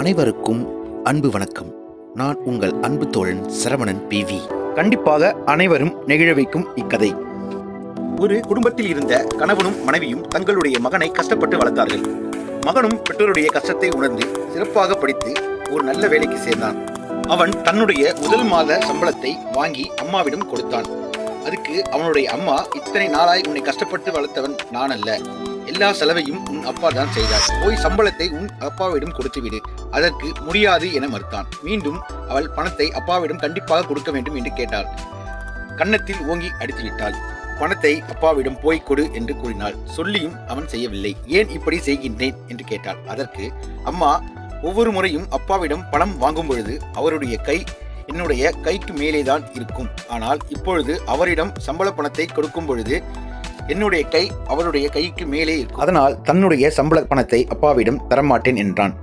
அனைவருக்கும் அன்பு வணக்கம். நான் உங்கள் அன்பு தோழன் சரவணன் PV. கண்டிப்பாக அனைவரும் நெகிழ வைக்கும் இக்கதை. ஒரு குடும்பத்தில் இருந்த கணவனும் மனைவியும் தங்களுடைய மகனை கஷ்டப்பட்டு வளர்த்தார்கள். மகனும் பெற்றோருடைய கஷ்டத்தை உணர்ந்து சிறப்பாக படித்து ஒரு நல்ல வேலைக்கு சேர்ந்தான். அவன் தன்னுடைய முதல் மாத சம்பளத்தை வாங்கி அம்மாவிடம் கொடுத்தான். அதுக்கு அவனுடைய அம்மா, இத்தனை நாளாய் உன்னை கஷ்டப்பட்டு வளர்த்தவன் நான் அல்ல, எல்லா செலவையும் உன் அப்பா தான் செய்தார், போய் சம்பளத்தை உன் அப்பாவிடம் கொடுத்துவிடு. அதற்கு முடியாது என மறுத்தான். மீண்டும் அவள் பணத்தை அப்பாவிடம் கண்டிப்பாக கொடுக்க வேண்டும் என்று கேட்டாள். கன்னத்தில் ஓங்கி அடித்து விட்டாள். பணத்தை அப்பாவிடம் போய் கொடு என்று கூறினாள். சொல்லியும் அவன் செய்யவில்லை. ஏன் இப்படி செய்கின்றேன் என்று கேட்டாள். அதற்கு அம்மா, ஒவ்வொரு முறையும் அப்பாவிடம் பணம் வாங்கும் பொழுது அவருடைய கை என்னுடைய கைக்கு மேலேதான் இருக்கும். ஆனால் இப்பொழுது அவரிடம் சம்பள பணத்தை கொடுக்கும் பொழுது என்னுடைய கை அவருடைய கைக்கு மேலே இருக்கும். அதனால் தன்னுடைய சம்பள பணத்தை அப்பாவிடம் தரமாட்டேன் என்றான்.